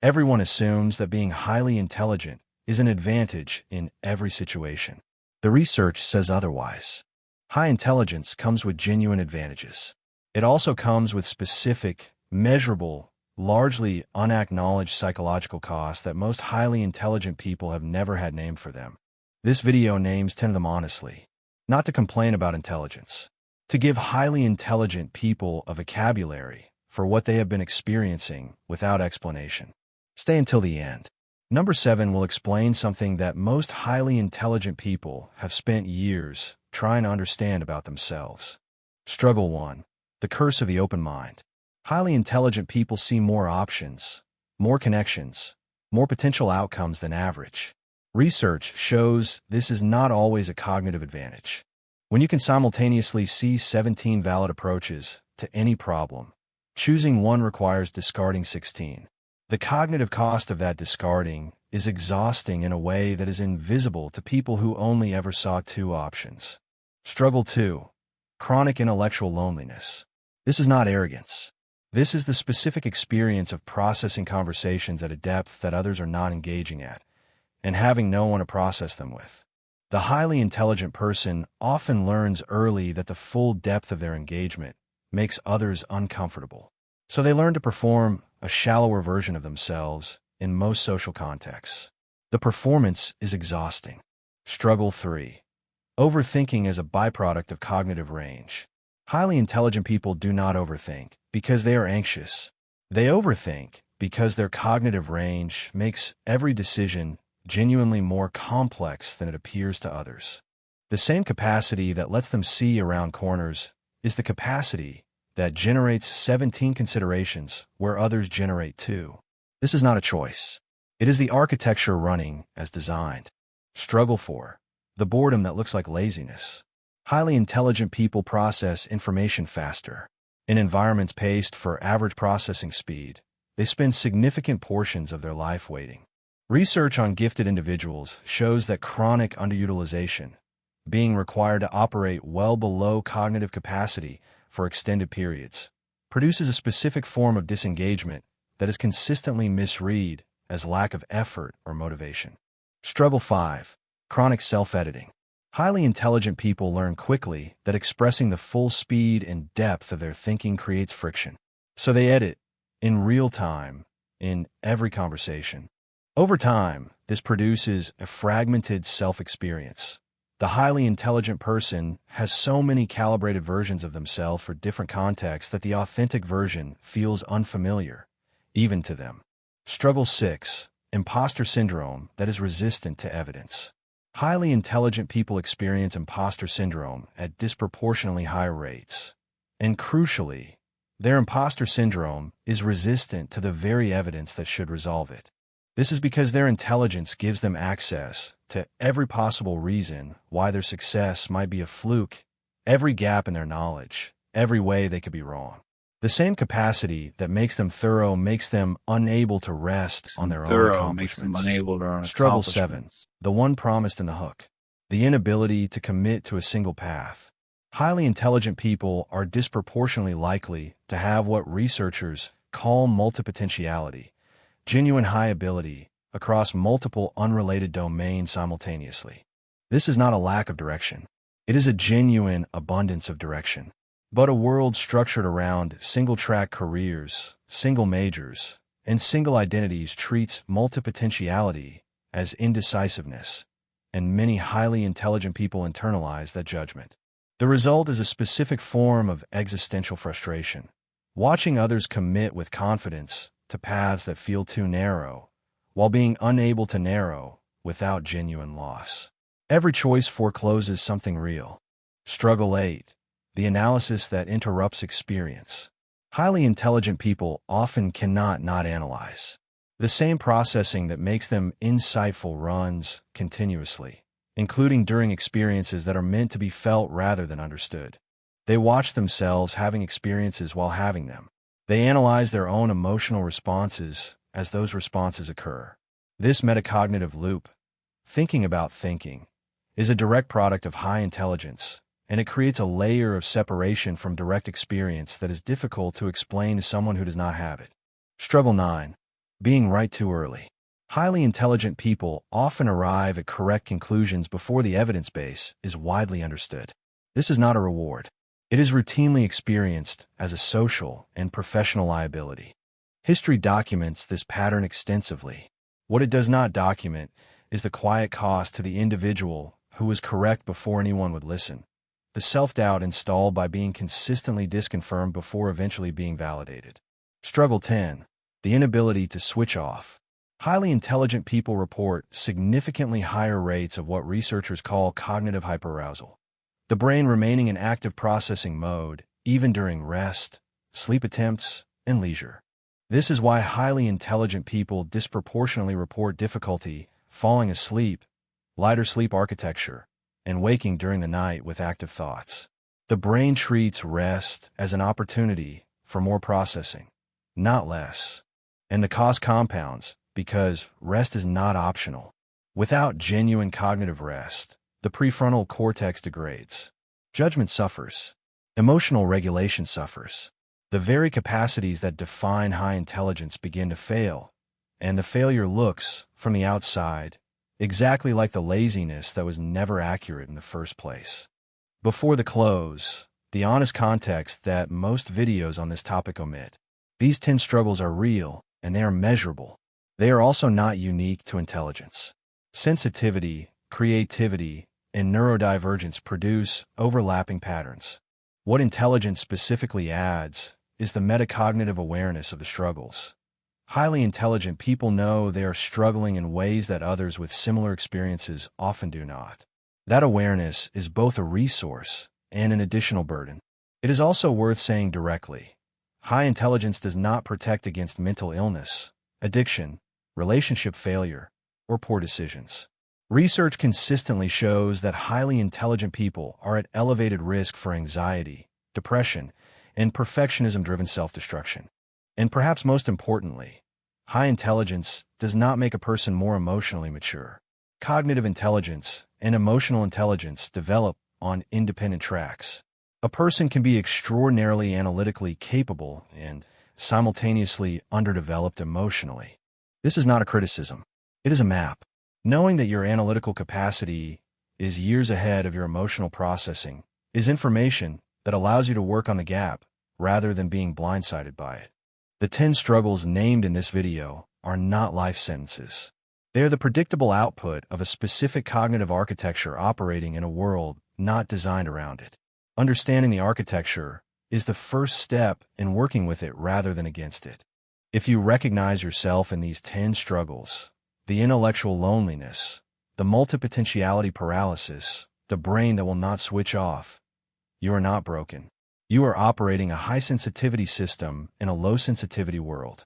Everyone assumes that being highly intelligent is an advantage in every situation. The research says otherwise. High intelligence comes with genuine advantages. It also comes with specific, measurable, largely unacknowledged psychological costs that most highly intelligent people have never had named for them. This video names 10 of them honestly. Not to complain about intelligence. To give highly intelligent people a vocabulary for what they have been experiencing without explanation. Stay until the end. Number 7 will explain something that most highly intelligent people have spent years trying to understand about themselves. Struggle 1. The curse of the open mind. Highly intelligent people see more options, more connections, more potential outcomes than average. Research shows this is not always a cognitive advantage. When you can simultaneously see 17 valid approaches to any problem, choosing one requires discarding 16. The cognitive cost of that discarding is exhausting in a way that is invisible to people who only ever saw 2 options. Struggle 2. Chronic intellectual loneliness. This is not arrogance. This is the specific experience of processing conversations at a depth that others are not engaging at, and having no one to process them with. The highly intelligent person often learns early that the full depth of their engagement makes others uncomfortable. So they learn to perform a shallower version of themselves in most social contexts. The performance is exhausting. Struggle 3. Overthinking is a byproduct of cognitive range. Highly intelligent people do not overthink because they are anxious. They overthink because their cognitive range makes every decision genuinely more complex than it appears to others. The same capacity that lets them see around corners is the capacity that generates 17 considerations where others generate 2. This is not a choice. It is the architecture running as designed. Struggle 4. The boredom that looks like laziness. Highly intelligent people process information faster. In environments paced for average processing speed, they spend significant portions of their life waiting. Research on gifted individuals shows that chronic underutilization, being required to operate well below cognitive capacity for extended periods, produces a specific form of disengagement that is consistently misread as lack of effort or motivation. Struggle 5. Chronic self-editing. Highly intelligent people learn quickly that expressing the full speed and depth of their thinking creates friction. So they edit, in real time, in every conversation. Over time, this produces a fragmented self-experience. The highly intelligent person has so many calibrated versions of themselves for different contexts that the authentic version feels unfamiliar, even to them. Struggle 6. Imposter syndrome that is resistant to evidence. Highly intelligent people experience imposter syndrome at disproportionately high rates. And crucially, their imposter syndrome is resistant to the very evidence that should resolve it. This is because their intelligence gives them access to every possible reason why their success might be a fluke, every gap in their knowledge, every way they could be wrong. The same capacity that makes them thorough makes them unable to rest on their own accomplishments. Struggle 7. The one promised in the hook. The inability to commit to a single path. Highly intelligent people are disproportionately likely to have what researchers call multipotentiality, genuine high ability across multiple unrelated domains simultaneously. This is not a lack of direction. It is a genuine abundance of direction. But a world structured around single-track careers, single majors, and single identities treats multipotentiality as indecisiveness, and many highly intelligent people internalize that judgment. The result is a specific form of existential frustration, watching others commit with confidence to paths that feel too narrow, while being unable to narrow without genuine loss. Every choice forecloses something real. Struggle 8. The analysis that interrupts experience. Highly intelligent people often cannot not analyze. The same processing that makes them insightful runs continuously, including during experiences that are meant to be felt rather than understood. They watch themselves having experiences while having them. They analyze their own emotional responses as those responses occur. This metacognitive loop, thinking about thinking, is a direct product of high intelligence, and it creates a layer of separation from direct experience that is difficult to explain to someone who does not have it. Struggle 9. Being right too early. Highly intelligent people often arrive at correct conclusions before the evidence base is widely understood. This is not a reward. It is routinely experienced as a social and professional liability. History documents this pattern extensively. What it does not document is the quiet cost to the individual who was correct before anyone would listen, the self-doubt installed by being consistently disconfirmed before eventually being validated. Struggle 10. The inability to switch off. Highly intelligent people report significantly higher rates of what researchers call cognitive hyperarousal, the brain remaining in active processing mode even during rest, sleep attempts, and leisure. This is why highly intelligent people disproportionately report difficulty falling asleep, lighter sleep architecture, and waking during the night with active thoughts. The brain treats rest as an opportunity for more processing, not less. And the cost compounds because rest is not optional. Without genuine cognitive rest, the prefrontal cortex degrades. Judgment suffers. Emotional regulation suffers. The very capacities that define high intelligence begin to fail, and the failure looks, from the outside, exactly like the laziness that was never accurate in the first place. Before the close, the honest context that most videos on this topic omit. These 10 struggles are real, and they are measurable. They are also not unique to intelligence. Sensitivity, creativity, and neurodivergence produce overlapping patterns. What intelligence specifically adds is the metacognitive awareness of the struggles. Highly intelligent people know they are struggling in ways that others with similar experiences often do not. That awareness is both a resource and an additional burden. It is also worth saying directly, high intelligence does not protect against mental illness, addiction, relationship failure, or poor decisions. Research consistently shows that highly intelligent people are at elevated risk for anxiety, depression, and perfectionism-driven self-destruction. And perhaps most importantly, high intelligence does not make a person more emotionally mature. Cognitive intelligence and emotional intelligence develop on independent tracks. A person can be extraordinarily analytically capable and simultaneously underdeveloped emotionally. This is not a criticism. It is a map. Knowing that your analytical capacity is years ahead of your emotional processing is information that allows you to work on the gap rather than being blindsided by it. The 10 struggles named in this video are not life sentences. They are the predictable output of a specific cognitive architecture operating in a world not designed around it. Understanding the architecture is the first step in working with it rather than against it. If you recognize yourself in these 10 struggles, the intellectual loneliness, the multipotentiality paralysis, the brain that will not switch off, you are not broken. You are operating a high-sensitivity system in a low-sensitivity world.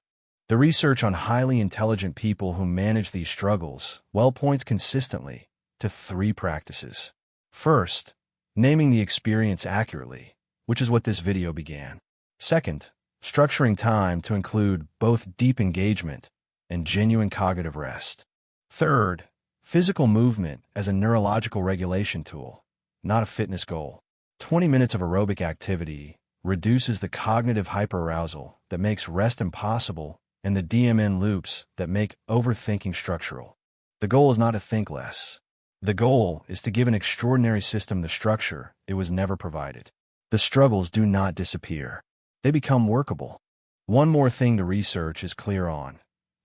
The research on highly intelligent people who manage these struggles points consistently to 3 practices. First, naming the experience accurately, which is what this video began. Second, structuring time to include both deep engagement and genuine cognitive rest. Third, physical movement as a neurological regulation tool, not a fitness goal. 20 minutes of aerobic activity reduces the cognitive hyperarousal that makes rest impossible and the DMN loops that make overthinking structural. The goal is not to think less. The goal is to give an extraordinary system the structure it was never provided. The struggles do not disappear. They become workable. One more thing the research is clear on.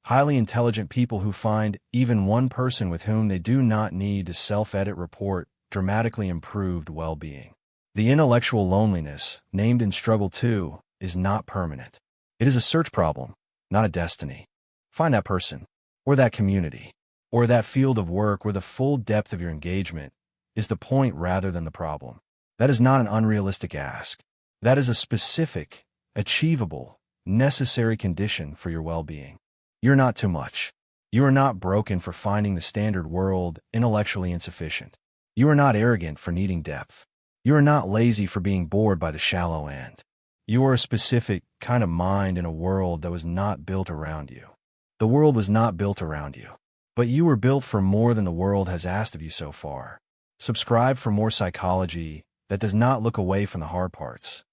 Highly intelligent people who find even one person with whom they do not need to self-edit report dramatically improved well-being. The intellectual loneliness, named in Struggle 2, is not permanent. It is a search problem, not a destiny. Find that person, or that community, or that field of work where the full depth of your engagement is the point rather than the problem. That is not an unrealistic ask. That is a specific, achievable, necessary condition for your well-being. You're not too much. You are not broken for finding the standard world intellectually insufficient. You are not arrogant for needing depth. You are not lazy for being bored by the shallow end. You are a specific kind of mind in a world that was not built around you. The world was not built around you, but you were built for more than the world has asked of you so far. Subscribe for more psychology that does not look away from the hard parts.